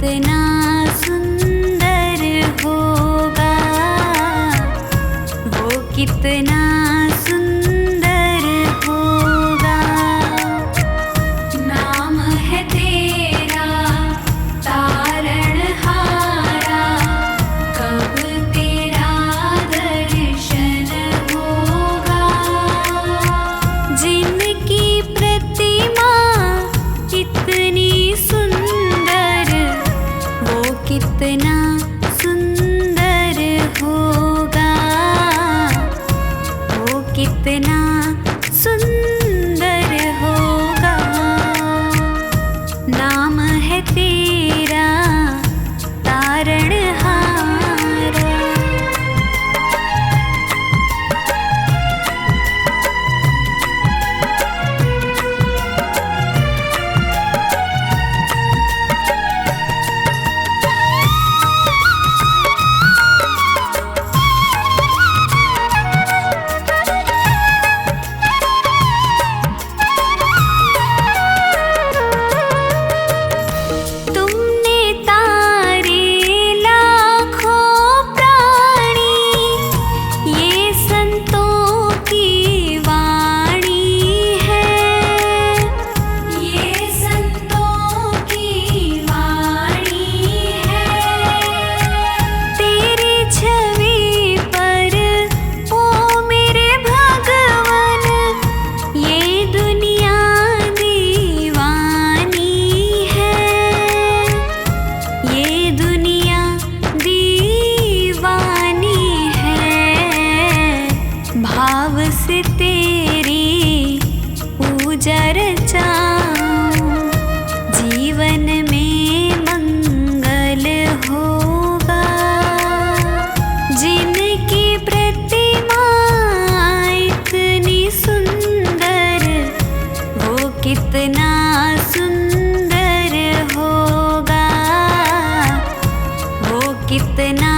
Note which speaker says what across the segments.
Speaker 1: कितना सुंदर होगा, वो कितना सुंदर होगा। नाम है तेरा तारणहारा, कब तेरा दर्शन होगा। जिनकी प्रतिमा कितनी सुंदर, वो कितना सुंदर होगा, वो कितना सुंदर होगा। नाम है तेरा तारणहारा। तुमने तारे लाखों प्राणी, ये संतों की वाणी है, ये संतों की वाणी है। तेरी छवि पर ओ मेरे भगवन, ये दुनिया दीवानी है, ये दुनिया दीवानी है। भाव से तेरी पूजा रचाऊं, जीवन में मंगल होगा। जिनकी प्रतिमा इतनी सुंदर, वो कितना सुंदर होगा, वो कितना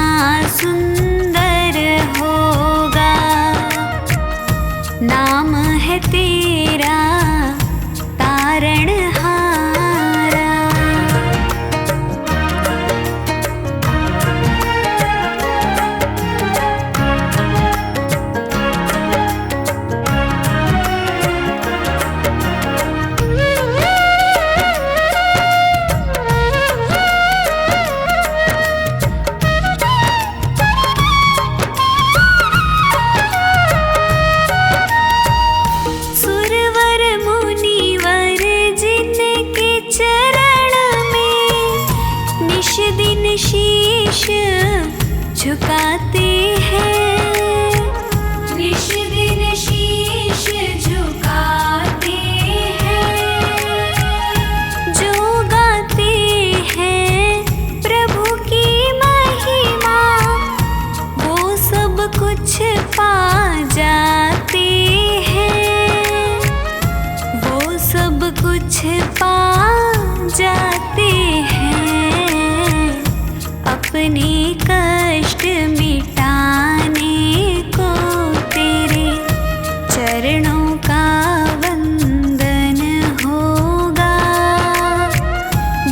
Speaker 1: सुंदर होगा। नाम है तेरा तारणहारा। सुरवर मुनिवर जिनके चरण में निश दिन शीश झुकाते हैं, निश दिन शीश झुकाते हैं। जो गाते हैं प्रभु की महिमा, वो सब कुछ पा जाते हैं, वो सब कुछ पा जाते हैं। अपने कष्ट मिटाने को तेरे चरणों का वंदन होगा।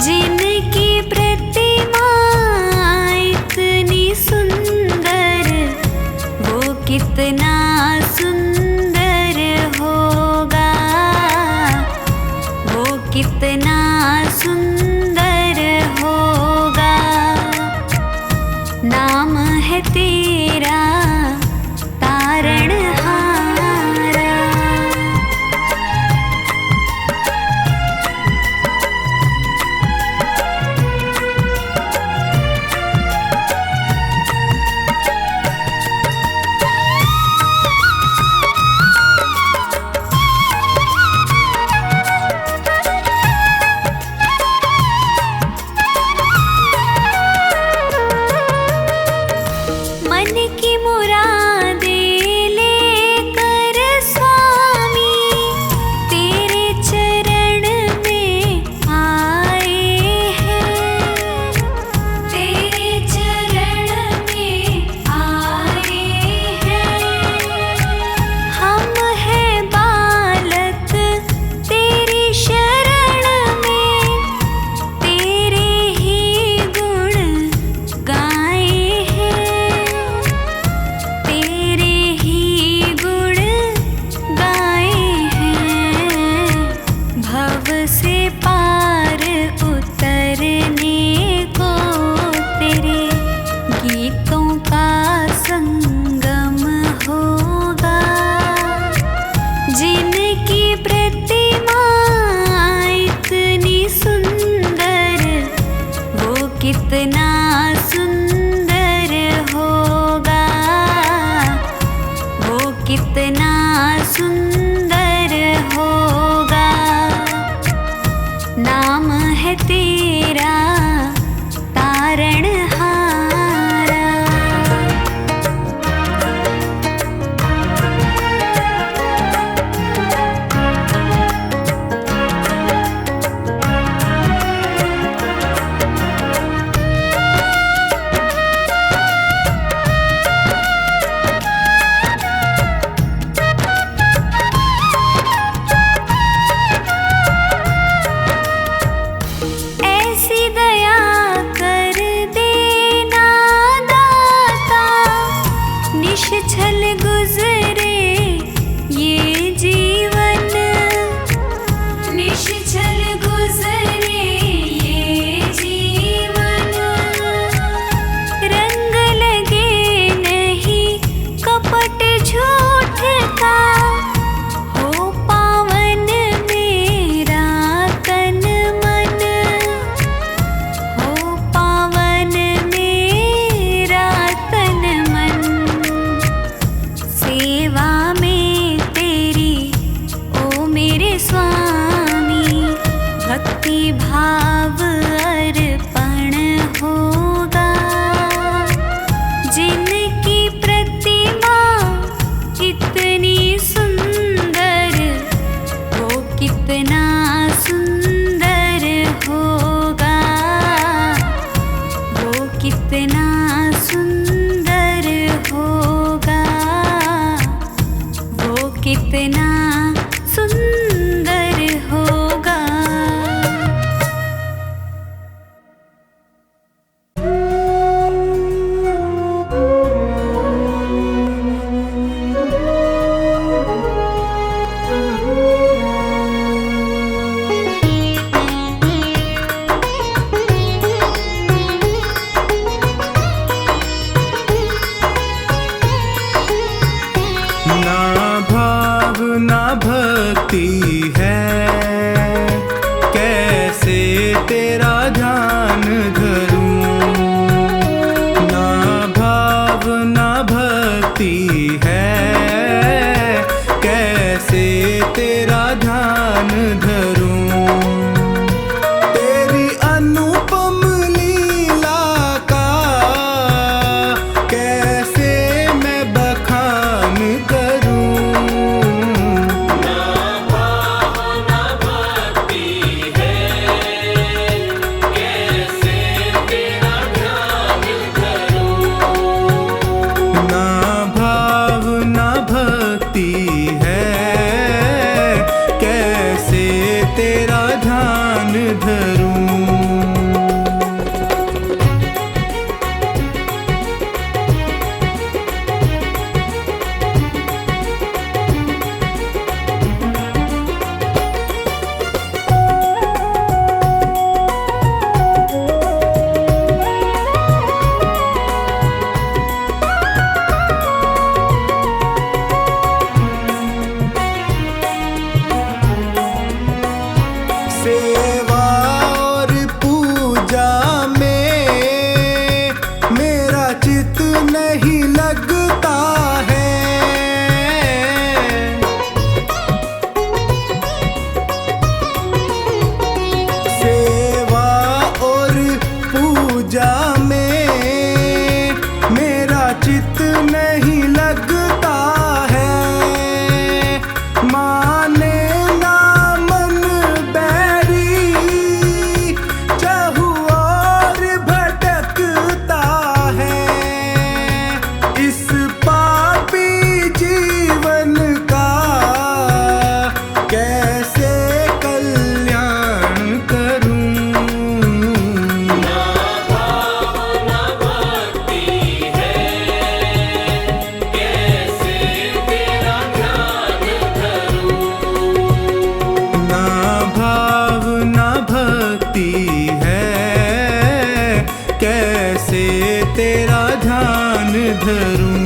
Speaker 1: जिनकी प्रतिमा इतनी सुंदर, वो कितना सुंदर होगा, वो कितना सुंदर होगा। नाम है तेरा तारणहारा। मन की कितना सुंदर होगा, वो कितना सुंदर होगा। नाम है तेरा तारणहारा। ऐसी दया कर देना दाता, निश्छल गुजरे ये जीवन, निश्छल गुजरे ये जीवन। रंग लगे नहीं कपट झूठ का, हो पावन मेरा तन मन, हो पावन मेरा तन मन। सेवा में तेरी ओ मेरे स्वामी, भक्ति भाव अर्पण होगा। जिनकी प्रतिमा इतनी सुंदर, वो कितना सुंदर होगा, वो कितना सुंदर होगा, वो कितना सुंदर होगा।
Speaker 2: ना भाव ना भक्ति है, कैसे तेरा ध्यान धरूं। ना भाव ना भक्ति है, कैसे तेरा ध्यान धरूं। तेरी अनुपम लीला का कैसे मैं बखान करूं। ना भाव ना भक्ति है, कैसे तेरा ध्यान धरूं। ना भाव ना भक्ति है, कैसे तेरा ध्यान धरूं। सेवा और पूजा में मेरा चित नहीं लगता है। सेवा और पूजा में मेरा चित नहीं लगता है। माने ना मन बैरी, चहु और भटकता है। इस पापी जीवन का कैसे कल्याण करूं। ना भाव ना भक्ति है, कैसे तेरा ध्यान धरूं। ना भाव ना भक्ति है, कैसे तेरा ध्यान धरूं।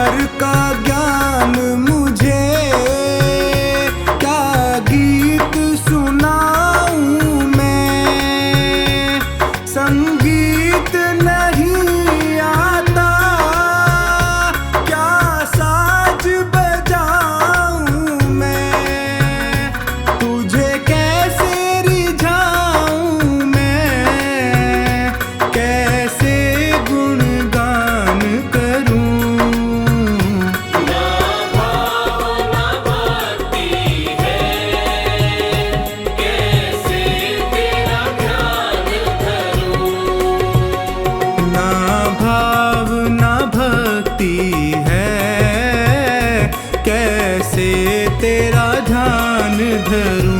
Speaker 2: स्वर का ज्ञान मुझे, क्या गीत सुनाऊं मैं। संगीत नहीं आता, क्या साज बजाऊं मैं। तुझे कैसे रिझाऊं मैं, कैसे गुणगान करूं। ना भाव ना भक्ति है, कैसे तेरा ध्यान धरूं।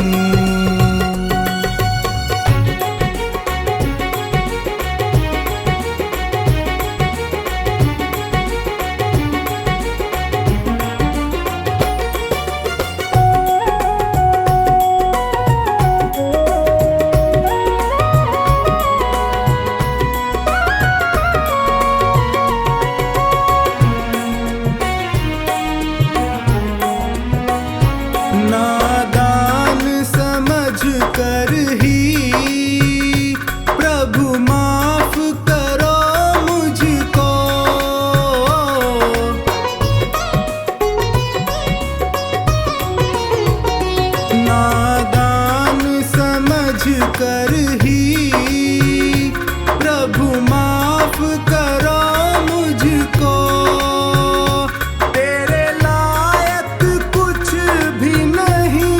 Speaker 2: नादान समझ कर ही प्रभु माफ करो मुझको। नादान समझ कर ही प्रभु माफ करो मुझको। तेरे लायक कुछ भी नहीं,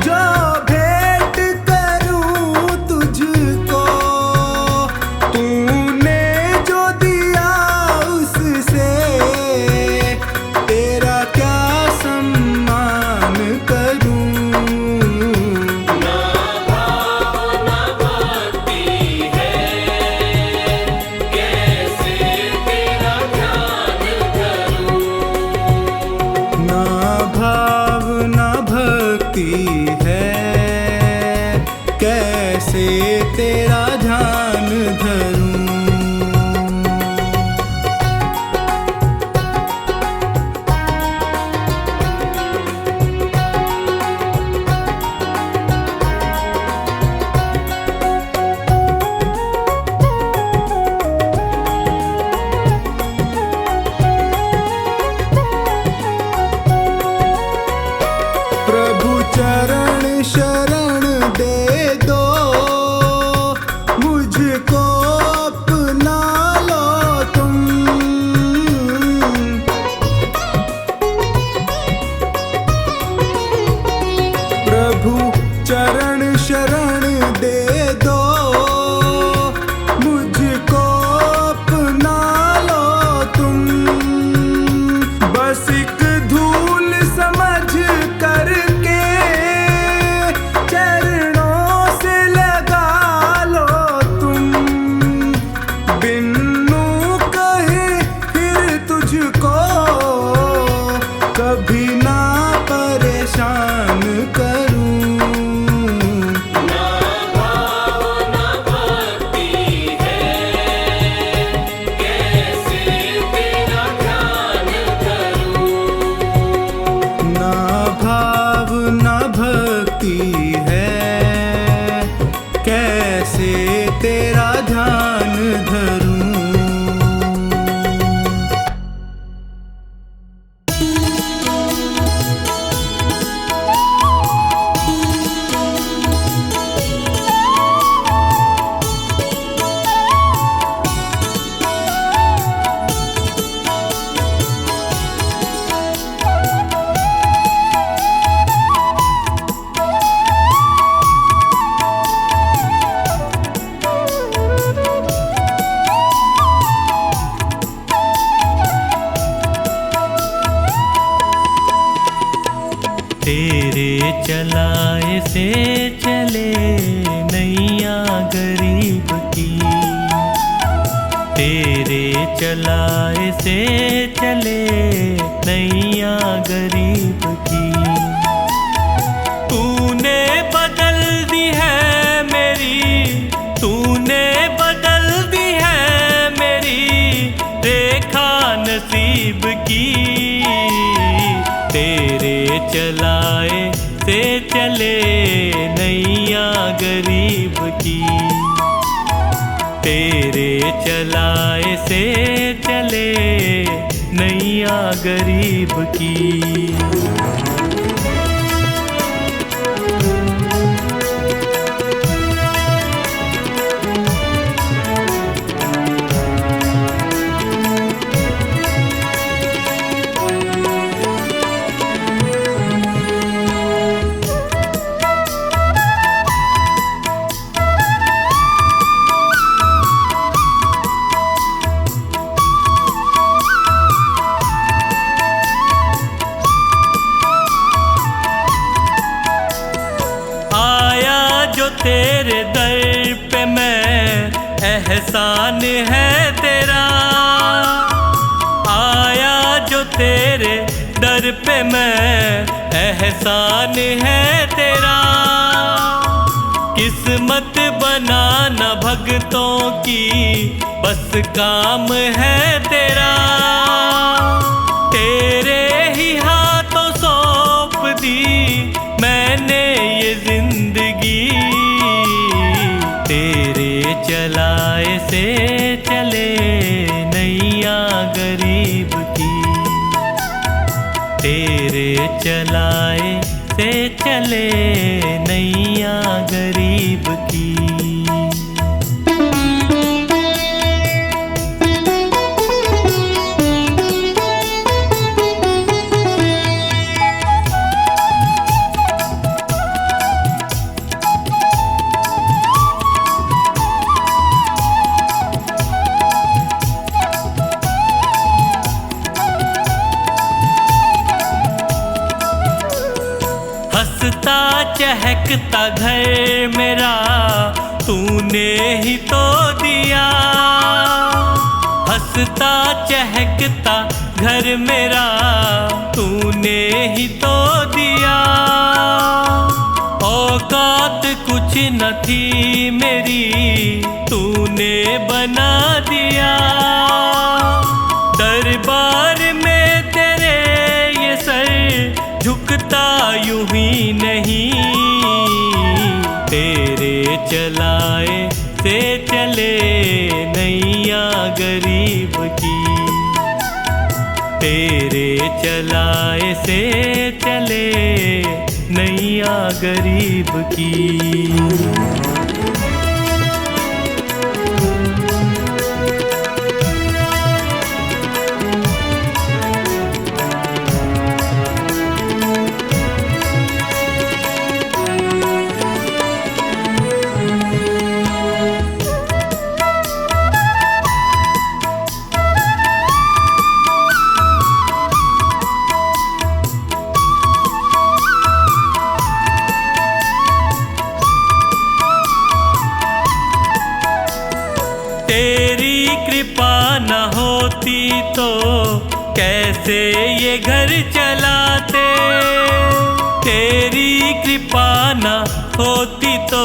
Speaker 2: जो भेंट करूं तुझको। तूने जो दिया उससे तेरा क्या सम्मान करूं। ना भाव ना भक्ति है, कैसे तेरा ध्यान धरूं। प्रभु चरण शरण दे दो, मुझको अपना लो तुम। प्रभु चरण शरण दे दो, मुझको अपना लो तुम। बस एक धूल समझ करके चरणों से लगा लो तुम। बिन्नू कहे फिर तुझको कभी ना परेशान करूं। ना भाव ना भक्ति है, कैसे तेरा ध्यान धरूं।
Speaker 3: तेरे चलाए से चले नैया गरीब की, तेरे चलाए से चले नैया गरीब की। तूने बदल दी है मेरी, तूने बदल दी है मेरी रेखा नसीब की। तेरे चलाए से चले नैया गरीब की। तेरे चलाए से चले नैया गरीब की। तेरे दर पे मैं, एहसान है तेरा। आया जो तेरे दर पे मैं, एहसान है तेरा। किस्मत बनाना भगतों की बस काम है तेरा। तेरे ही हाथों सौंप दी मैंने ये जिंदगी। तेरे चलाए से चले नैया गरीब की। तेरे चलाए से चले नैया गरीब की। हंसता चहकता घर मेरा तूने ही तो दिया। हंसता चहकता घर मेरा तूने ही तो दिया। औकात कुछ न थी मेरी तूने बना दिया। दरबार में तेरे ये सर झुकता यूं ही नहीं। तेरे चलाए से चले नैया गरीब की। तेरे चलाए से चले नैया गरीब की। तेरी कृपा न होती तो कैसे ये घर चलाते। तेरी कृपा न होती तो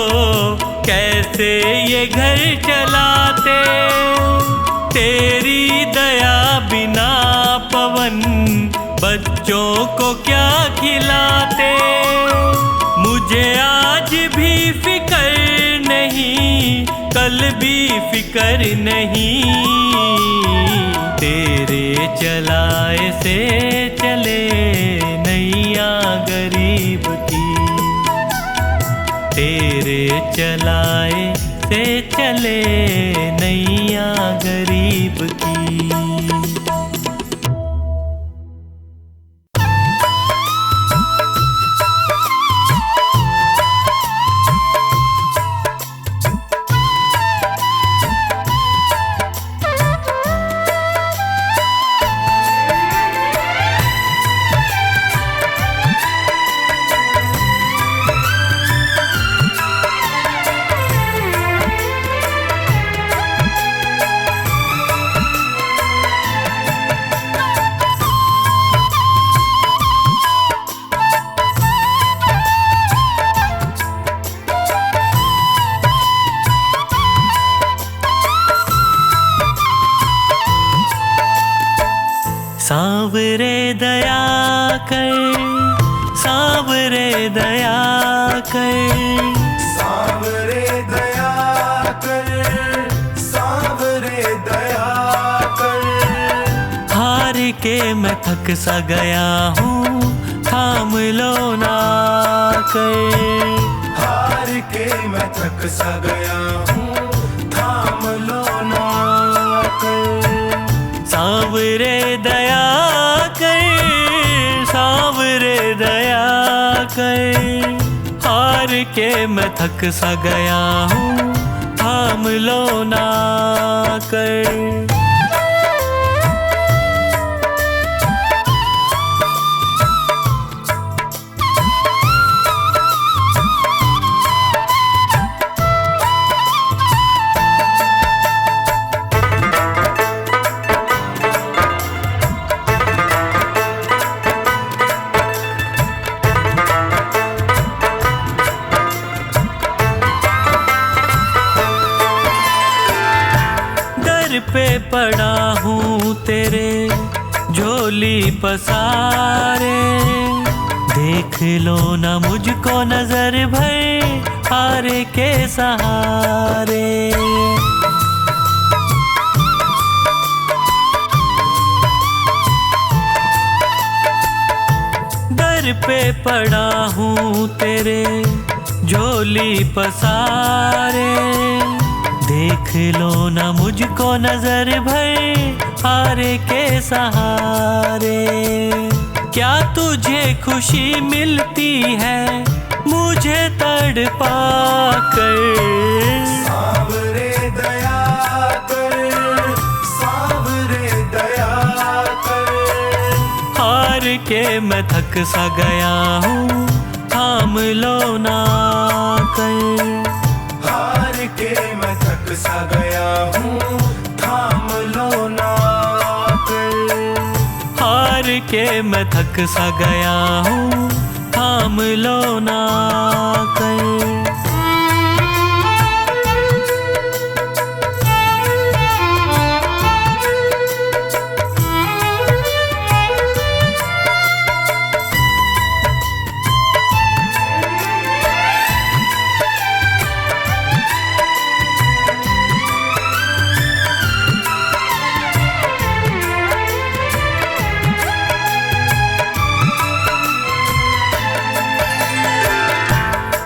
Speaker 3: कैसे ये घर चलाते। तेरी दया बिना पवन बच्चों को क्या खिलाते। मुझे आज भी फिकर नहीं, कल भी फिकर नहीं। तेरे चलाए से चले नैया गरीब की। तेरे चलाए से चले नैया गरीब की। सांवरे दया कर, सांवरे दया कर,
Speaker 2: सांवरे दया कर, सांवरे दया कर।
Speaker 3: हार के मैं थक सा गया हूँ, थाम लो ना कर।
Speaker 2: हार के मैं थक सा गया हूँ, थाम लो ना कर।
Speaker 3: सांवरे दया कर, सांवरे दया कर। हार के मैं थक सा गया हूँ, थाम लो ना कर। पे पड़ा हूँ तेरे झोली पसारे, देख लो ना मुझको नजर भर हारे के सहारे। दर पे पड़ा हूँ तेरे झोली पसारे, देख लो ना मुझको नजर भर हारे के सहारे। क्या तुझे खुशी मिलती है मुझे तड़पा कर?
Speaker 2: सांवरे दया कर, सांवरे दया कर।
Speaker 3: हार के मैं थक सा गया हूँ, थाम लो ना कर।
Speaker 2: हार के मैं थक सा गया हूँ, थाम लो ना कर।
Speaker 3: हार के मैं थक सा गया हूँ, थाम लो ना कर।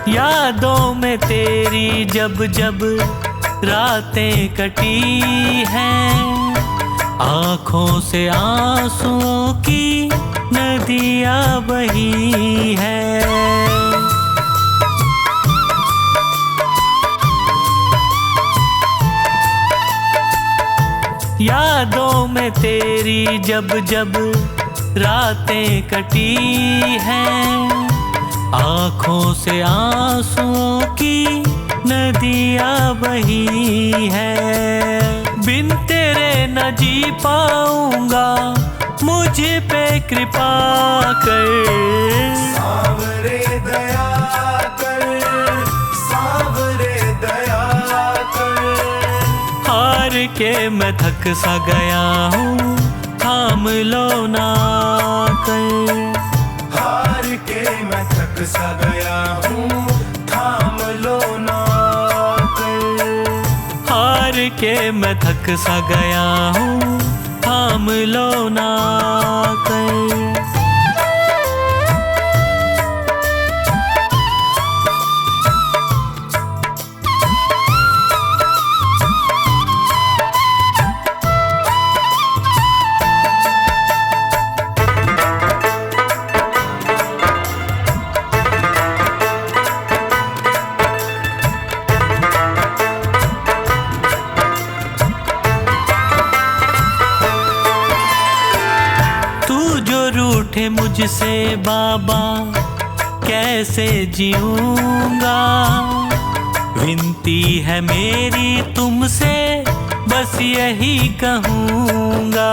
Speaker 3: यादों में तेरी जब जब रातें कटी हैं, आँखों से आंसुओं की नदियाँ बही हैं। यादों में तेरी जब जब रातें कटी हैं, आँखों से आंसुओं की नदियाँ बही हैं। बिन तेरे न जी पाऊंगा, मुझ पे कृपा कर।
Speaker 2: सांवरे दया कर, सांवरे दया कर।
Speaker 3: हार के मैं थक सा गया हूँ, थाम लो ना कर।
Speaker 2: हार के मैं थक सा गया हूँ, थाम लो ना कर।
Speaker 3: हार के मैं थक सा गया हूँ, थाम लो ना कर। रूठे मुझसे बाबा कैसे जीऊंगा, विनती है मेरी तुमसे बस यही कहूँगा।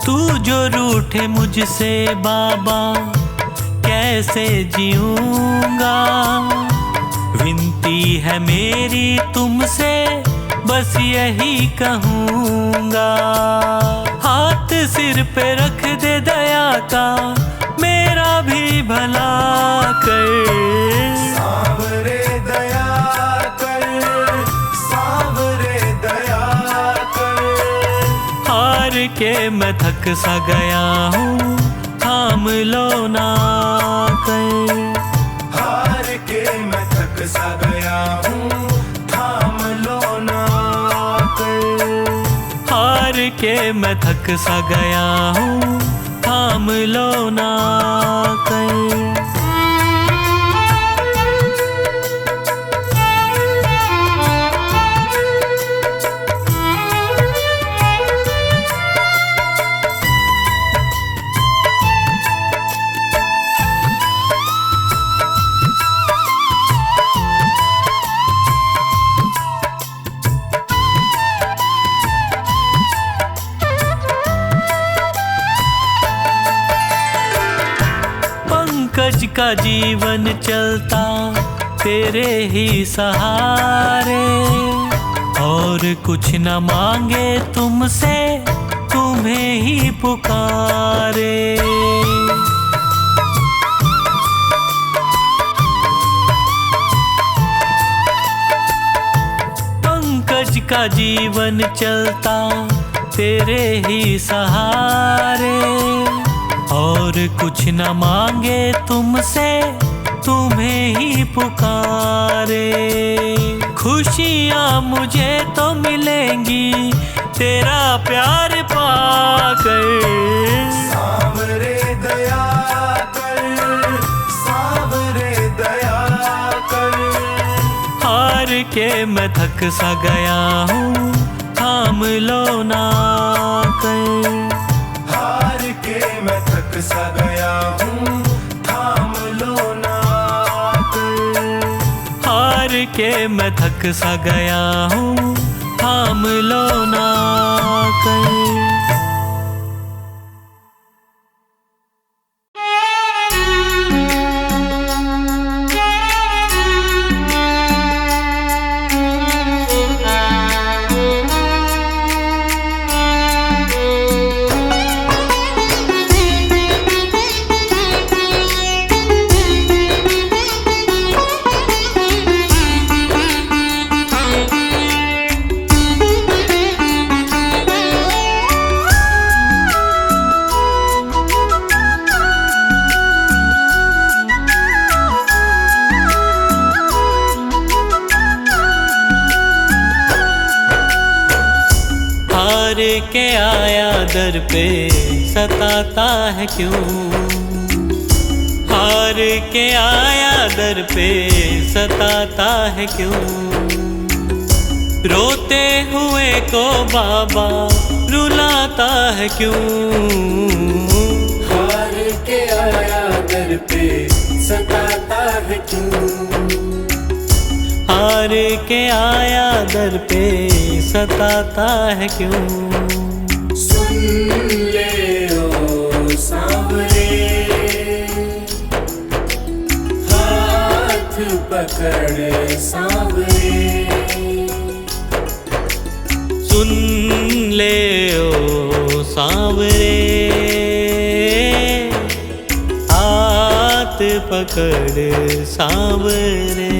Speaker 3: तू जो रूठे मुझसे बाबा कैसे जीऊंगा, विनती है मेरी तुमसे, बस यही कहूँगा। हाथ सिर पे रख दे दया का, मेरा भी भला कर।
Speaker 2: सांवरे दया कर, सांवरे दया कर।
Speaker 3: हार के मैं थक सा गया हूँ, थाम लो ना कर।
Speaker 2: हार के मैं थक सा गया हूँ, थाम लो ना कर।
Speaker 3: हार के मैं थक सा गया हूँ, थाम लो ना कर। पंकज का जीवन चलता तेरे ही सहारे, और कुछ न मांगे तुमसे, तुम्हें ही पुकारे। पंकज का जीवन चलता तेरे ही सहारे, और कुछ न मांगे तुमसे, तुम्हें ही पुकारे। खुशियाँ मुझे तो मिलेंगी तेरा प्यार पाकर।
Speaker 2: सांवरे दया कर, सांवरे दया कर।
Speaker 3: हार के मैं थक सा गया हूँ, थाम लो ना कर।
Speaker 2: हार के मैं थक सा गया हूँ, थाम लो ना कर।
Speaker 3: हार के मैं थक सा गया हूँ, थाम लो ना कर। हार के आया दर पे सताता है क्यों? हार के आया दर पे सताता है क्यों? रोते हुए को बाबा रुलाता है क्यों?
Speaker 2: हार के आया दर पे सताता है क्यों?
Speaker 3: हार के आया दर पे सताता है क्यों?
Speaker 2: सुन ले ओ सांवरे, हाथ पकड़ सांवरे।
Speaker 3: सुन ले ओ सांवरे, हाथ पकड़ सांवरे।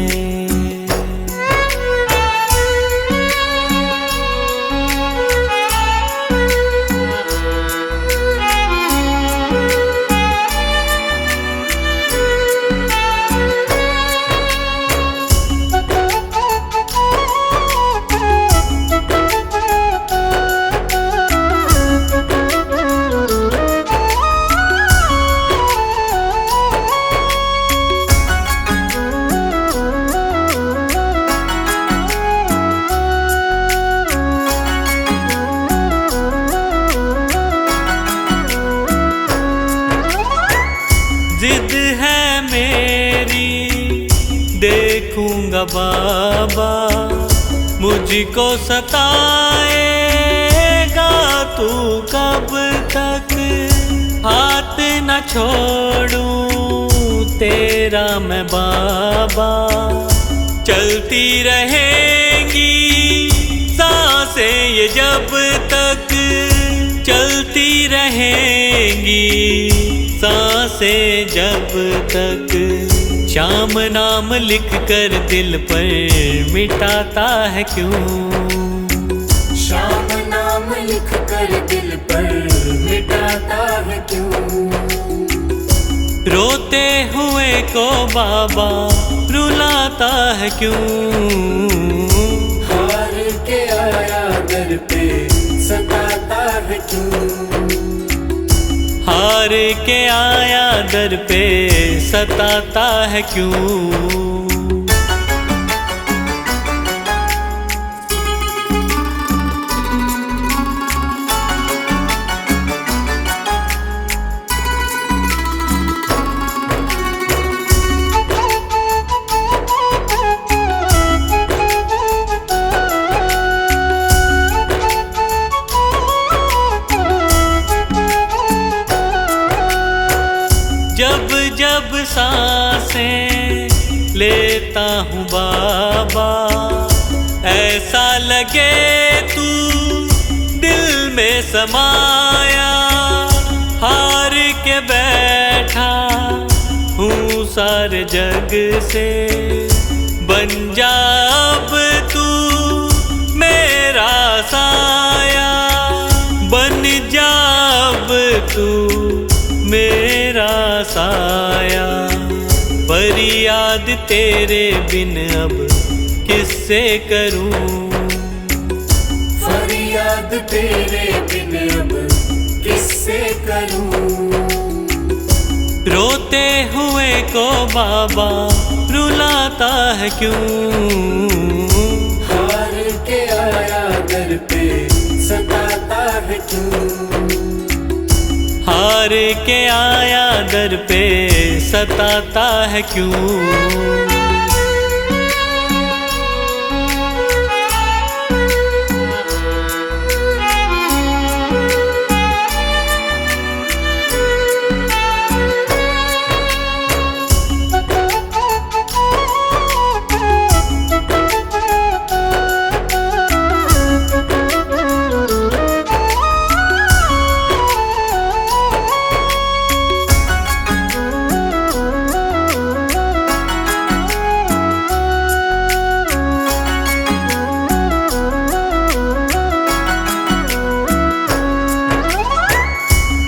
Speaker 3: जिद है मेरी देखूंगा बाबा, मुझको सताएगा तू कब तक? हाथ न छोड़ूं तेरा मैं बाबा, चलती रहेंगी सांसें ये जब तक, चलती रहेंगी सांसें जब तक। श्याम नाम लिख कर दिल पर मिटाता है क्यों?
Speaker 2: श्याम नाम लिख कर दिल पर मिटाता है क्यों?
Speaker 3: रोते हुए को बाबा रुलाता है क्यों?
Speaker 2: हार के आया दर पे सताता है क्यों?
Speaker 3: हार के आया दर पे सताता है क्यों? जब जब सांसें लेता हूँ बाबा, ऐसा लगे तू दिल में समाया। हार के बैठा हूँ सारे जग से, बन जा अब तू मेरा साया। बन जा अब तू मेरा साया। फरियाद तेरे बिन अब किससे करूं?
Speaker 2: फरियाद तेरे बिन अब किससे करूं?
Speaker 3: रोते हुए को बाबा रुलाता है क्यों?
Speaker 2: हार के आया दर पे सताता है क्यों?
Speaker 3: हार के आया दर पे सताता है क्यों?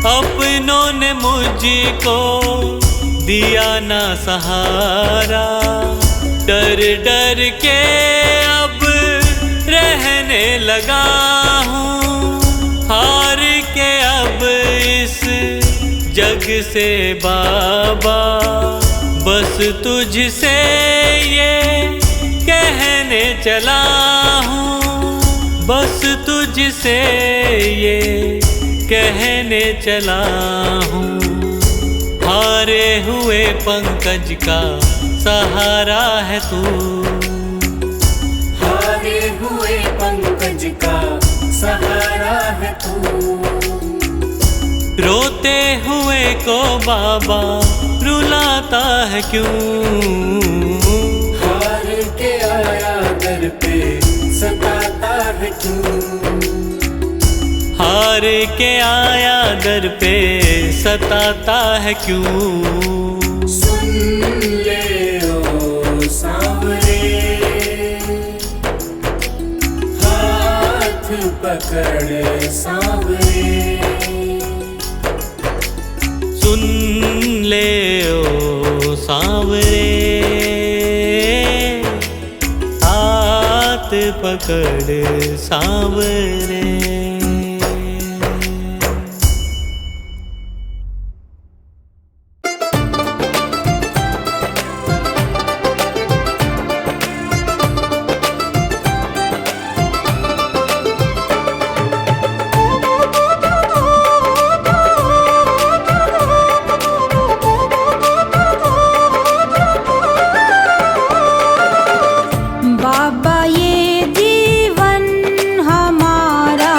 Speaker 3: अपनों ने मुझको दिया ना सहारा, डर डर के अब रहने लगा हूँ। हार के अब इस जग से बाबा, बस तुझसे ये कहने चला हूँ। बस तुझसे ये कहने चला हूँ। हारे हुए पंकज का सहारा है तू।
Speaker 2: हारे हुए पंकज का सहारा है तू।
Speaker 3: रोते हुए को बाबा रुलाता है क्यों?
Speaker 2: हार के आया दर पे सताता है क्यों?
Speaker 3: हार के आया दर पे सताता है क्यों?
Speaker 2: सुन ले ओ सांवरे, हाथ पकड़ सांवरे।
Speaker 3: सुन ले ओ सांवरे, हाथ पकड़ सांवरे।
Speaker 1: बाबा ये जीवन हमारा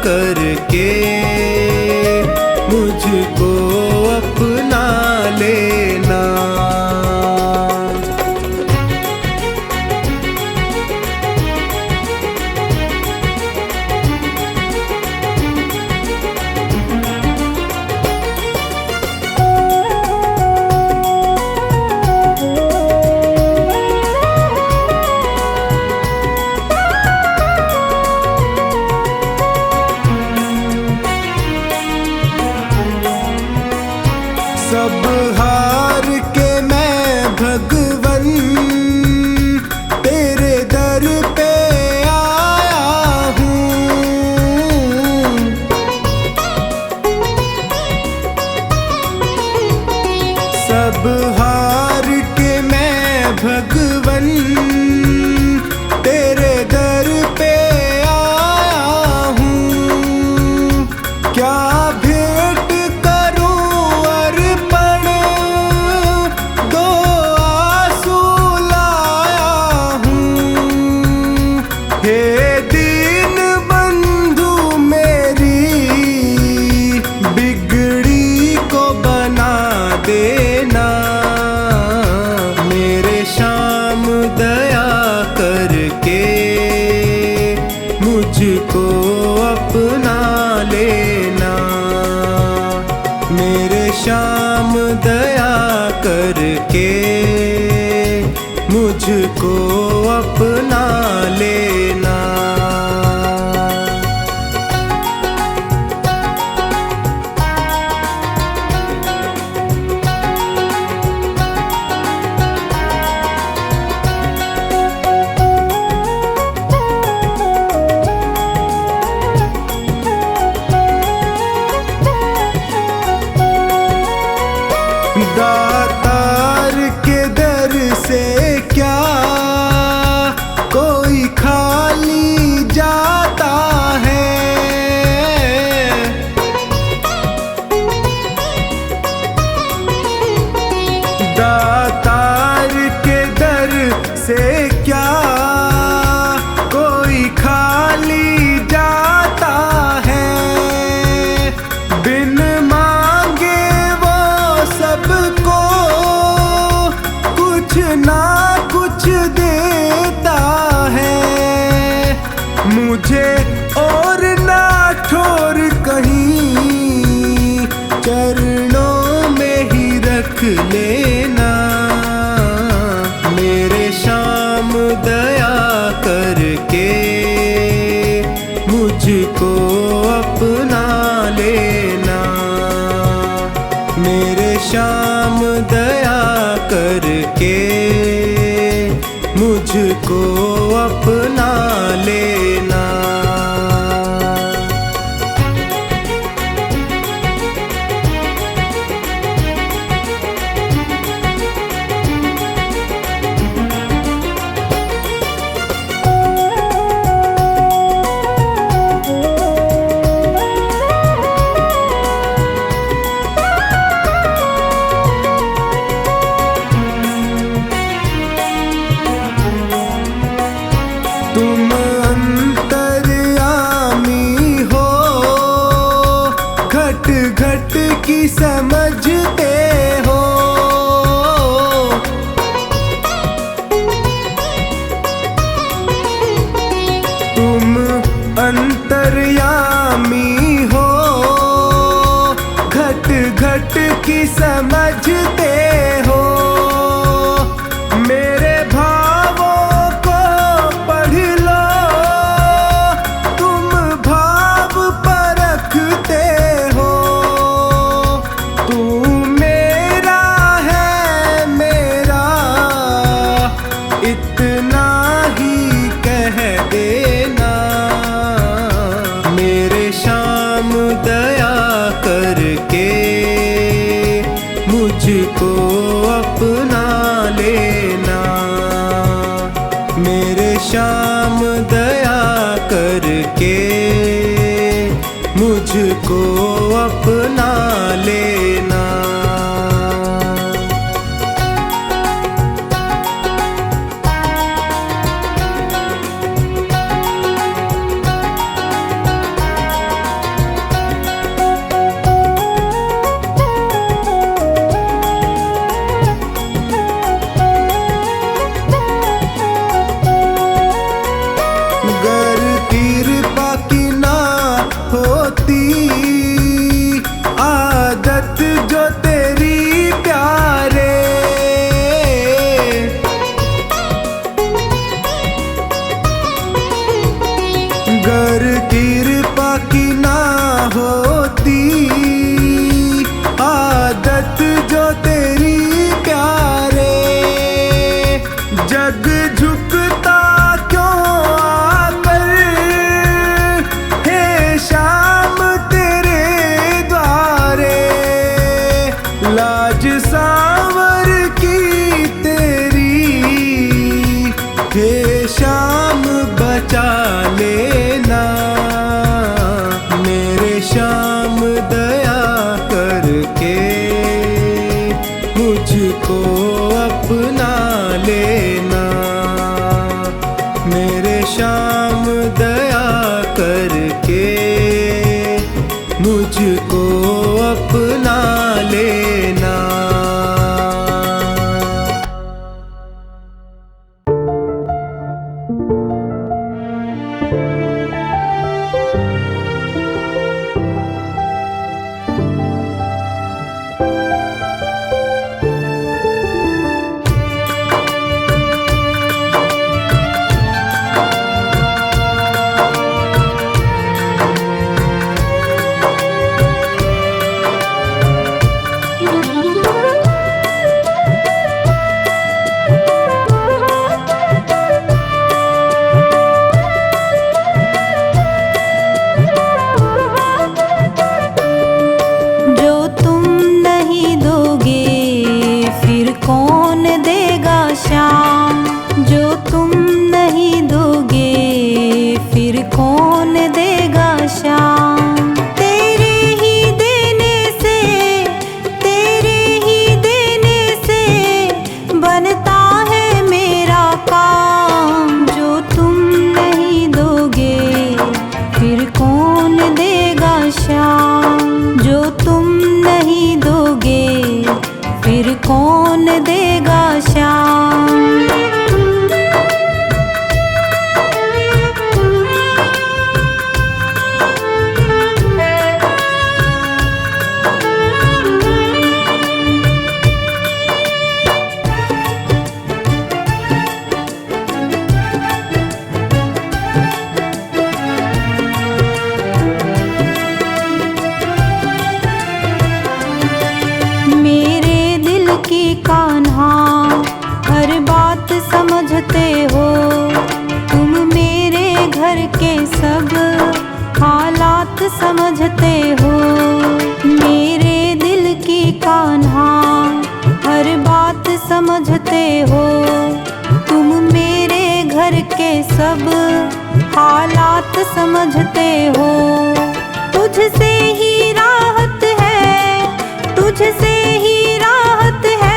Speaker 2: करके मुझको अपना लेना। सब हार के मैं भगवन तेरे दर पे आया हूँ। सब हार के मैं भगवन तेरे दर पे आया हूँ। क्या भेंट देना मेरे श्याम दया करके मुझको अपना लेना। मेरे श्याम दया करके मुझको अपना लेना। दातार के दर से क्या कोई खाली जाता है। दातार के दर से क्या कोई खाली जाता है। बिन मांगे वो सबको कुछ ना कुछ देता है। मुझे और ना छोड़ कहीं चरणों में ही रख लेना। मेरे श्याम दया करके मुझको अपना लेना। मेरे श्याम दया करके मुझको अपना लेना। तुम अंतर्यामी हो, घट घट की समझते हो। तुम अंतर्यामी हो, घट घट की समझते हो। मेरे भावों को पढ़ लो, तुम भाव परखते हो। तू मेरा है मेरा, इतना ही कह देना। मेरे श्याम दया करके मुझको अपना लेना। मेरे श्याम दया करके मुझको अपना लेना। करके मुझको अपना लेना।
Speaker 1: कौन देगा श्याम। कान्हा हर बात समझते हो, तुम मेरे घर के सब हालात समझते हो। मेरे दिल की कान्हा हर बात समझते हो, तुम मेरे घर के सब हालात समझते हो। तुझसे ही राहत है, तुझसे ही राहत है,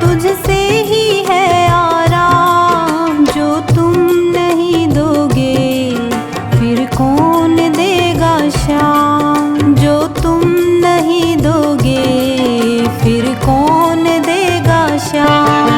Speaker 1: तुझसे ही है आराम। जो तुम नहीं दोगे फिर कौन देगा श्याम। जो तुम नहीं दोगे फिर कौन देगा श्याम।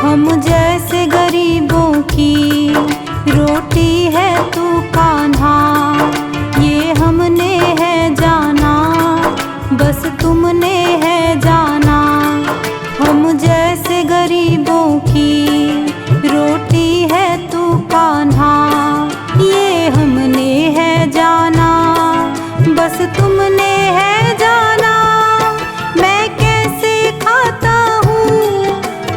Speaker 1: हम जैसे गरीबों की रोटी है तू कान्हा, ये हमने है जाना, बस तुमने है जाना। हम जैसे गरीबों की रोटी है तू कान्हा, ये हमने है जाना, बस तुमने है जाना। मैं कैसे खाता हूँ,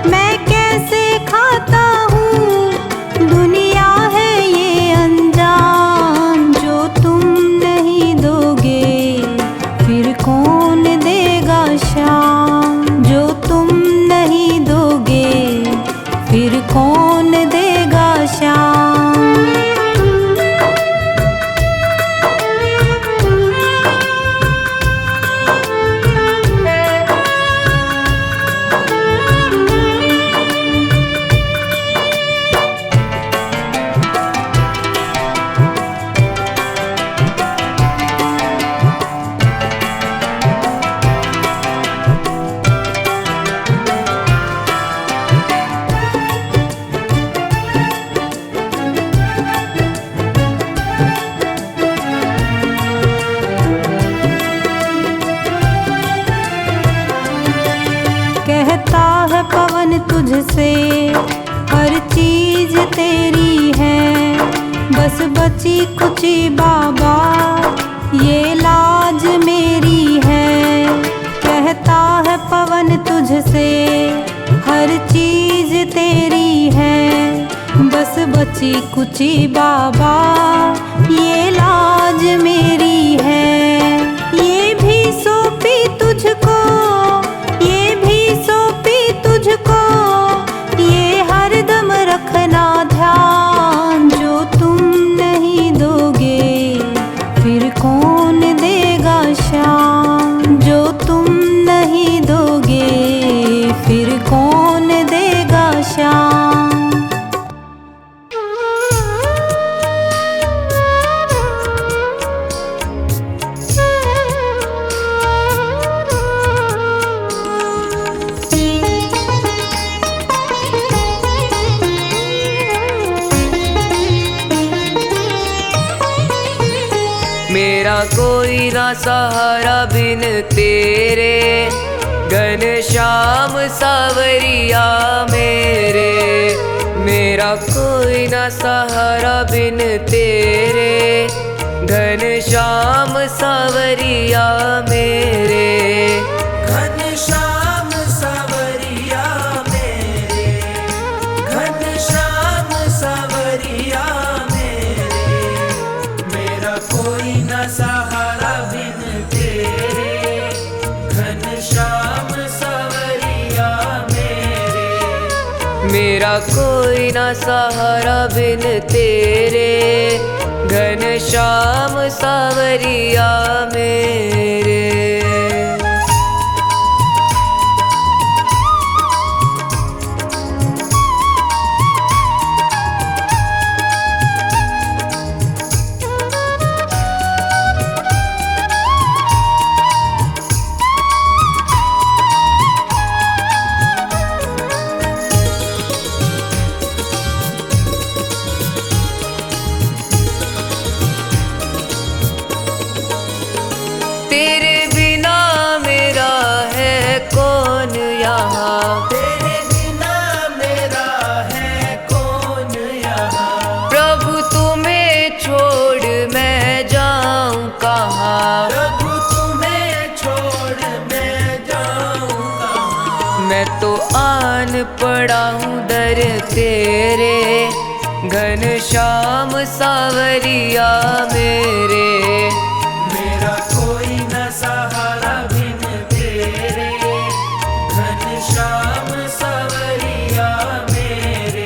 Speaker 1: मैं कैसे खाता हूँ, दुनिया है ये अनजान। जो तुम नहीं दोगे फिर कौन देगा श्याम। जो तुम नहीं दोगे फिर कौन देगा श्याम। कहता है पवन तुझसे हर चीज तेरी है, बस बची कुची बाबा ये लाज मेरी है। कहता है पवन तुझसे हर चीज तेरी है, बस बची कुची बाबा ये लाज मेरी है। ये भी सौंपी
Speaker 4: मेरा कोई ना सहारा बिन तेरे, घनश्याम सावरिया मेरे। मेरा कोई ना सहारा बिन तेरे, घनश्याम सावरिया मेरे।
Speaker 2: घनश्याम सावरिया मेरे, घनश्याम सावरिया मेरे। मेरा कोई न सहारा बिन तेरे, घनश्याम सावरिया मेरे।
Speaker 4: मेरा कोई ना सहारा बिन तेरे, घनश्याम सावरिया मेरे। तेरे बिना मेरा है कौन यहाँ,
Speaker 2: तेरे बिना मेरा है कौन यहाँ।
Speaker 4: प्रभु तुम्हें छोड़ मैं जाऊँ कहाँ।
Speaker 2: प्रभु तुम्हें छोड़ मैं जाऊँ कहाँ।
Speaker 4: मैं तो आन पड़ा हूँ दर तेरे, घनश्याम सावरिया मेरे।
Speaker 2: मेरा कोई न सहारा बिन तेरे, घनश्याम सावरिया मेरे।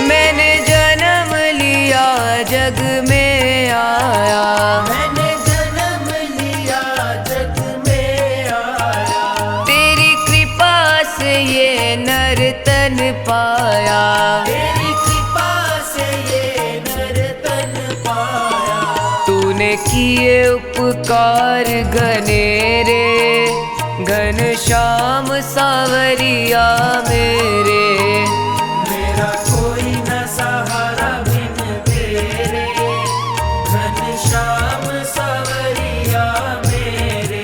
Speaker 4: मैंने जन्म लिया जग में आया,
Speaker 2: मैंने जन्म लिया जग में आया।
Speaker 4: तेरी कृपा से ये नर तन पाया।
Speaker 2: तेरी कृपा से ये नर तन पाया।
Speaker 4: तूने किए उपकार घनेरे, घनश्याम सावरिया मेरे।
Speaker 2: मेरा कोई न सहारा बिन तेरे, घनश्याम सावरिया मेरे।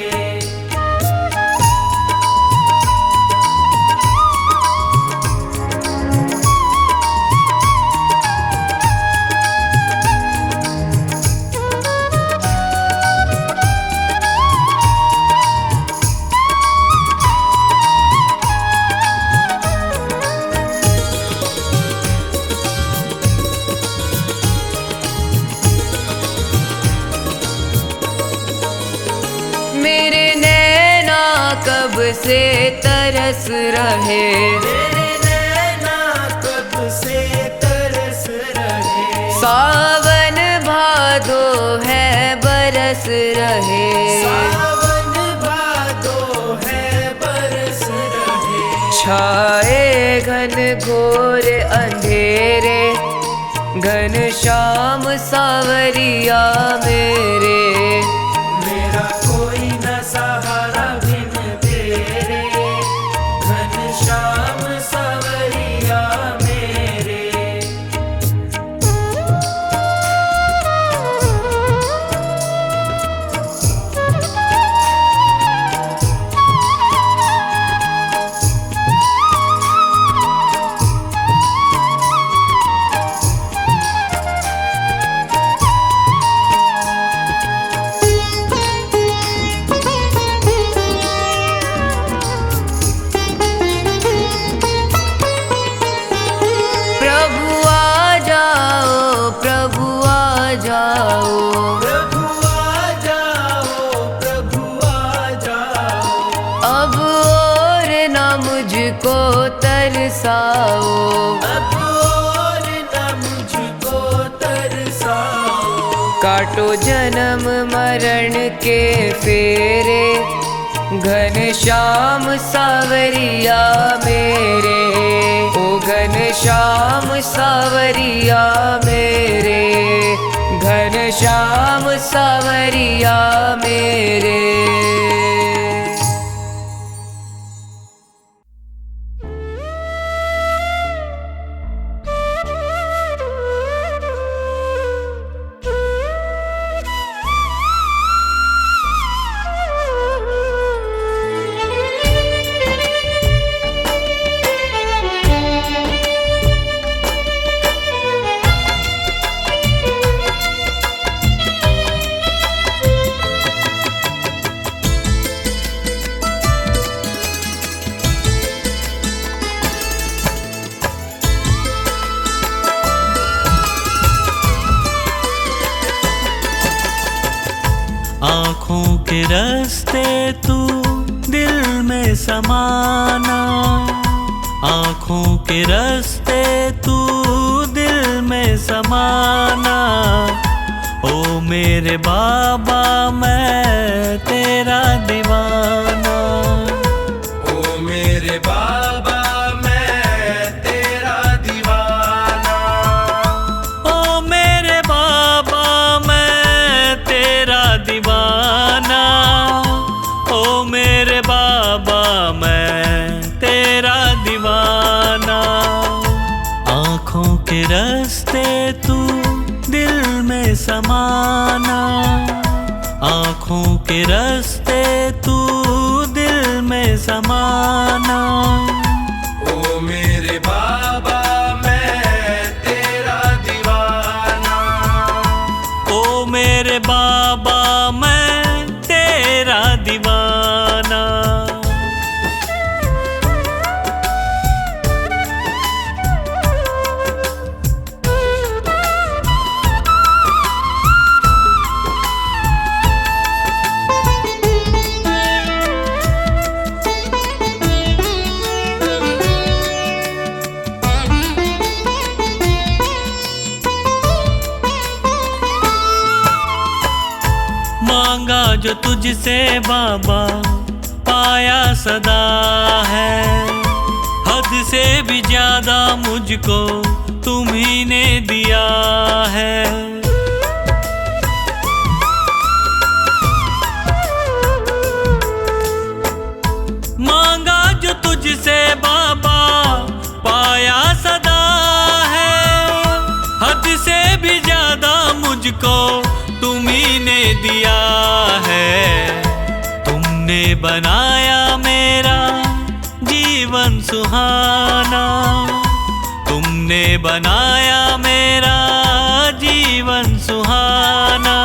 Speaker 4: मेरे नैना कब से तरस रहे,
Speaker 2: तेरे नैना कब से तरस रहे।
Speaker 4: सावन भादो है बरस रहे।
Speaker 2: सावन भादो है बरस रहे।
Speaker 4: छाए घन घोर अंधेरे, घनश्याम सावरिया मेरे।
Speaker 2: मेरा कोई न सहारा बिन तेरे, घनश्याम सावरिया मेरे।
Speaker 4: तरसाओ,
Speaker 2: अब और न मुझको तरसाओ।
Speaker 4: काटो जन्म मरण के फेरे, घनश्याम सावरिया मेरे, ओ घनश्याम सावरिया मेरे, घनश्याम सावरिया मेरे।
Speaker 3: आँखों के रास्ते तू दिल में समाना, आँखों के रास्ते तू दिल में समाना। ओ मेरे बाबा मैं तेरा दीवाना,
Speaker 2: ओ मेरे बाबा मैं तेरा दीवाना,
Speaker 3: ओ मेरे बाबा मैं तेरा दीवाना, ओ मेरे बाबा मैं तेरा दीवाना। आँखों के रास्ते तू दिल में समाना, आँखों के रास्ते तू दिल में समाना।
Speaker 2: ओ मेरे बाबा मैं तेरा दीवाना,
Speaker 3: ओ मेरे बाबा मैं तेरा दीवाना। मांगा जो तुझसे बाबा पाया सदा है, हद से भी ज्यादा मुझको तुम्ही ने दिया है। मांगा जो तुझसे बाबा पाया सदा है, हद से भी ज्यादा मुझको तुम्ही ने दिया है। तुमने बनाया मेरा जीवन सुहाना, तुमने बनाया मेरा जीवन सुहाना।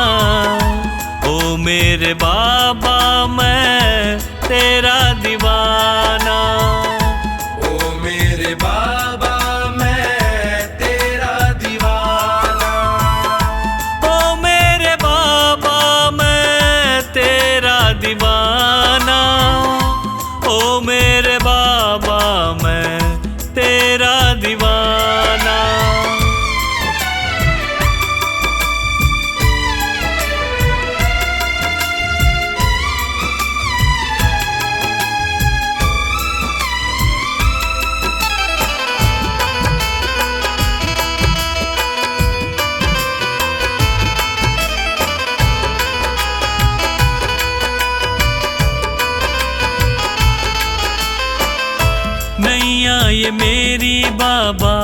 Speaker 3: ओ मेरे बाबा मैं तेरा दीवाना,
Speaker 2: ओ मेरे बाबा मैं तेरा दीवाना,
Speaker 3: ओ मेरे बाबा मैं तेरा दीवाना, ओ मेरे बाबा मैं तेरा दीवाना। नैया ये मेरी बाबा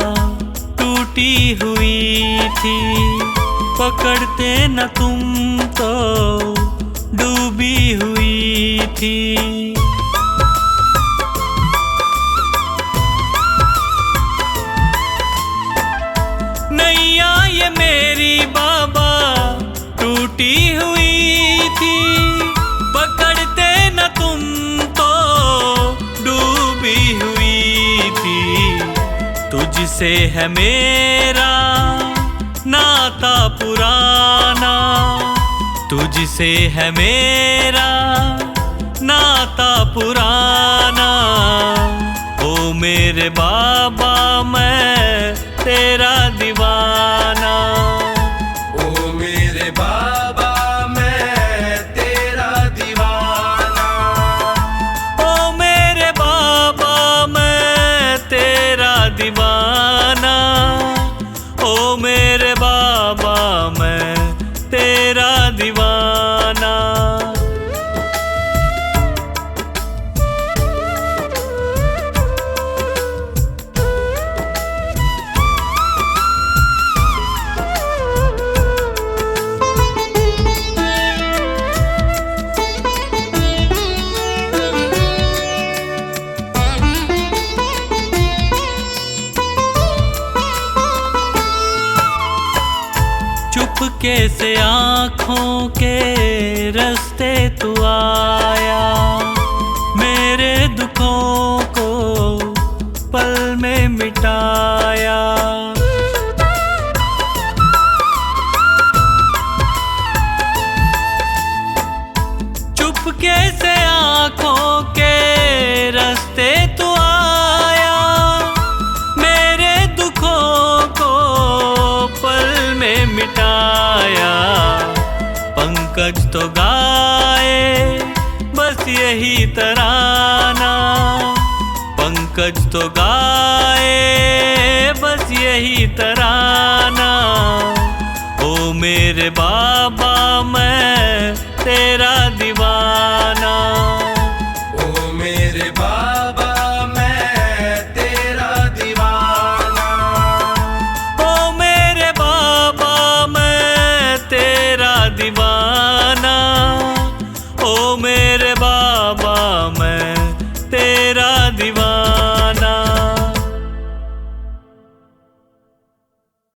Speaker 3: टूटी हुई थी, पकड़ते न तुम तो डूबी हुई थी। नैया ये मेरी बाबा टूटी हुई थी, पकड़ते न तुम तो डूबी हुई थी। तुझसे है मेरा नाता पुराना, तुझसे है मेरा नाता पुराना। ओ मेरे बाबा मैं तेरा दीवाना,
Speaker 2: ओ मेरे बाबा
Speaker 3: चुपके से आँखों के रास्ते तू आया, मेरे दुखों को पल में मिटाया। चुपके से आँखों के रास्ते तू आया, मेरे दुखों को पल में मिटाया। पंकज तो गाए बस यही तराना, पंकज तो गाए बस यही तराना। ओ मेरे बाबा मैं